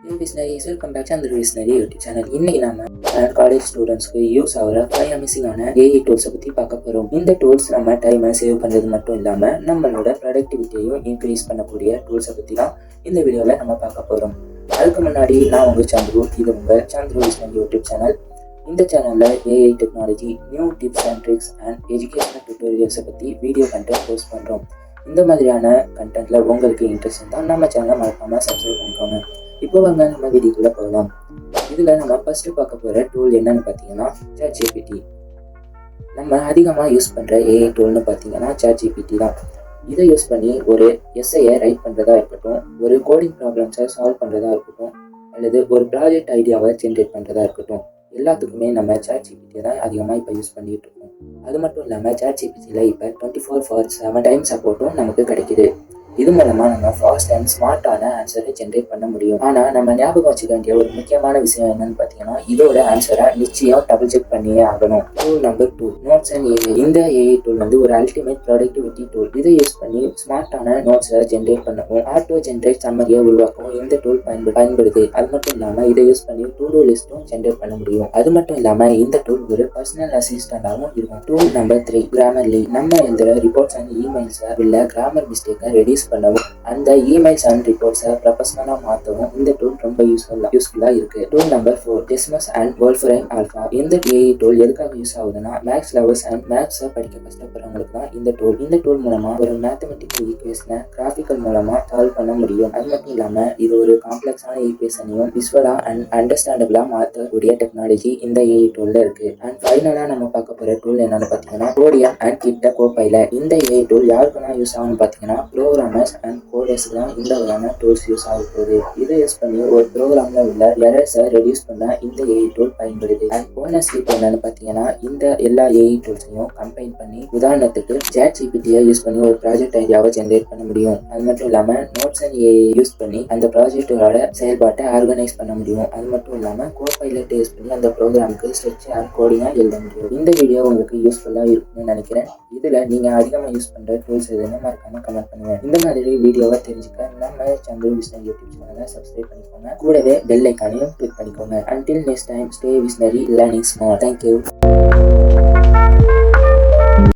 Visionaries, welcome back to the Visionary YouTube channel. இன்னைக்கு நாம college ஸ்டூடெண்ட்ஸ்க்கு யூஸ் ஆகிற 5 அமேசிங்கான ஏஐ டூல்ஸை பற்றி பார்க்க போகிறோம். இந்த டூல்ஸ் நம்ம டைமை சேவ் பண்ணுறது மட்டும் இல்லாமல் நம்மளோட ப்ரொடக்டிவிட்டியையும் இன்க்ரீஸ் பண்ணக்கூடிய டூல்ஸை பற்றி தான் இந்த வீடியோவில் நம்ம பார்க்க போகிறோம். அதுக்கு முன்னாடி நான் உங்கள் சந்துரு, இது உங்கள் சந்துரு விஸ்னரி யூடியூப் சேனல். இந்த சேனலில் AI technology, new tips and tricks and educational டியூட்டோரியல்ஸை பற்றி வீடியோ கண்டென்ட் போஸ்ட் பண்ணுறோம். இந்த மாதிரியான கண்டென்ட்டில் உங்களுக்கு இன்ட்ரெஸ்ட் இருந்தால் நம்ம சேனலை மறக்காமல் சப்ஸ்கிரைப் பண்ணிக்கோங்க. இப்போ வாங்க நம்ம வீடியோக்குள்ளே போகலாம். இதில் நம்ம ஃபஸ்ட்டு பார்க்க போகிற டூல் என்னன்னு பார்த்தீங்கன்னா ChatGPT. நம்ம அதிகமாக யூஸ் பண்ணுற ஏஐ டூல்னு பார்த்தீங்கன்னா ChatGPT தான். இதை யூஸ் பண்ணி ஒரு எஸ்ஐயை ரைட் பண்ணுறதா இருக்கட்டும், ஒரு கோடிங் ப்ராப்ளம்ஸை சால்வ் பண்ணுறதா இருக்கட்டும், அல்லது ஒரு ப்ராஜெக்ட் ஐடியாவை ஜென்ரேட் பண்ணுறதா இருக்கட்டும், எல்லாத்துக்குமே நம்ம ChatGPT தான் அதிகமாக இப்போ யூஸ் பண்ணிகிட்டு இருக்கோம். அது மட்டும் இல்லாமல் ChatGPTயில் இப்போ 24/7 டைம் சப்போர்ட்டும் நமக்கு கிடைக்குது. இது மூலமாக நம்ம ஃபாஸ்ட் அண்ட் ஸ்மார்ட்டான ஆன்சரை ஜென்ரேட் பண்ண முடியும். ஆனால் நம்ம ஞாபகம் வச்சுக்க வேண்டிய ஒரு முக்கியமான விஷயம் என்னன்னு பார்த்தீங்கன்னா, இதோட ஆன்சரை நிச்சயம் டபுள் செக் பண்ணியே ஆகணும். Tool number 2, notes and AI. இந்த ஏஐ டூல் வந்து ஒரு அல்டிமேட் ப்ரொடக்டிவிட்டி டூல். இதை யூஸ் பண்ணி ஸ்மார்ட்டான நோட்ஸை ஜென்ரேட் பண்ணவும், ஆட்டோ ஜென்ரேட் சம்மரியை உருவாக்கவும் இந்த டூல் பயன்படுது. அது மட்டும் இல்லாமல் இதை யூஸ் பண்ணி டூ டூ லிஸ்ட்டும் ஜென்ரேட் பண்ண முடியும். அது மட்டும் இல்லாமல் இந்த டூல் ஒரு பர்சனல் அசிஸ்டண்டாகவும் இருக்கும். Tool number 3, Grammarly. நம்ம எழுதுகிற ரிப்போர்ட்ஸ் அண்ட் இமெயில்ஸை உள்ள கிராமர் மிஸ்டேக்கை ரெடியூஸ் பண்ணவும், அந்த இமெயில்ஸ் அண்ட் ரிப்போர்ட்ஸை ப்ரொஃபஷனலாக மாற்றவும் இந்த டூல் ரொம்ப யூஸ்ஃபுல்லாக இருக்கு. Tool number 4, Desmos and Wolfram Alpha. இந்த ஏஐ டூல் எதுக்காக யூஸ் ஆகுதுன்னா, மேக்ஸ் லவர்ஸ் அண்ட் மேக்ஸை படிக்க கஷ்டப்படுறவங்களுக்கு தான் இந்த டூல் மூலமா ஒரு மேத்தமெட்டிக்கல் ஈக்குவேஷனை கிராஃபிக்கல் மூலமா சால்வ் பண்ண முடியும். அது மட்டும் இல்லாம இது ஒரு காம்ப்ளெக்ஸான ஈக்குவேஷனையும் விஸ்வலா அண்ட் அண்டர்ஸ்டாண்டபிளா மாற்றக்கூடிய டெக்னாலஜி இந்த ஏஐ டூல்ல இருக்கு. அண்ட் ஃபைனலா நம்ம பார்க்க போற டூல் என்னன்னு பார்த்தீங்கன்னா கோடியம் அண்ட் கிட்ட கோபைலட். இந்த ஏஐ டூல் யாருக்கெல்லாம் யூஸ் ஆகும்னு பார்த்தீங்கன்னா ப்ரோக்ராமர்ஸ் அண்ட் கோடர்ஸ்க்கு தான் இந்த வகையான டூல்ஸ் யூஸ் ஆக போகுது. இதை யூஸ் பண்ணி ஒரு ப்ரோக்ராம்ல உள்ள எரர்ஸை ரெடியூஸ் பண்ண இந்த ஏஐ டூல் பயன்படுது. அண்ட் போனஸ் டிப் என்னன்னு பார்த்தீங்கன்னா, இந்த எல்லா ஏஐ டூல்ஸையும் கம்பைன் பண்ணி உதாரணத்துக்கு ChatGPT-யை யூஸ் பண்ணி ஒரு ப்ராஜெக்ட் ஐடியாவை ஜென்ரேட் பண்ண முடியும். அது மட்டும் இல்லாம நோட்ஸ் அண்ட் ஏஐ யூஸ் பண்ணி அந்த ப்ராஜெக்டோட செயல்பாட்டை ஆர்கனைஸ் பண்ண முடியும். அது மட்டும் இல்லாம கோபைலட் யூஸ் பண்ணி அந்த ப்ரோக்ராமுக்கு ஸ்ட்ரெச் அண்ட் கோடிங்காக எழுத முடியும். இந்த வீடியோ உங்களுக்கு யூஸ்ஃபுல்லாக இருக்கும்னு நினைக்கிறேன். இதில் நீங்கள் அதிகமாக யூஸ் பண்ணுற டூல்ஸ் எதுன்னு மறக்காம கமெண்ட் பண்ணுங்க. இந்த மாதிரி வீடியோவை தெரிஞ்சுக்க நம்ம சந்துரு விஸ்னரி யூடியூப் சேனலை சப்ஸ்கிரைப் பண்ணிக்கோங்க. கூடவே பெல் ஐக்கானையும் கிளிக் பண்ணிக்கோங்க. Until next time, stay visionary, learning smart. Thank you.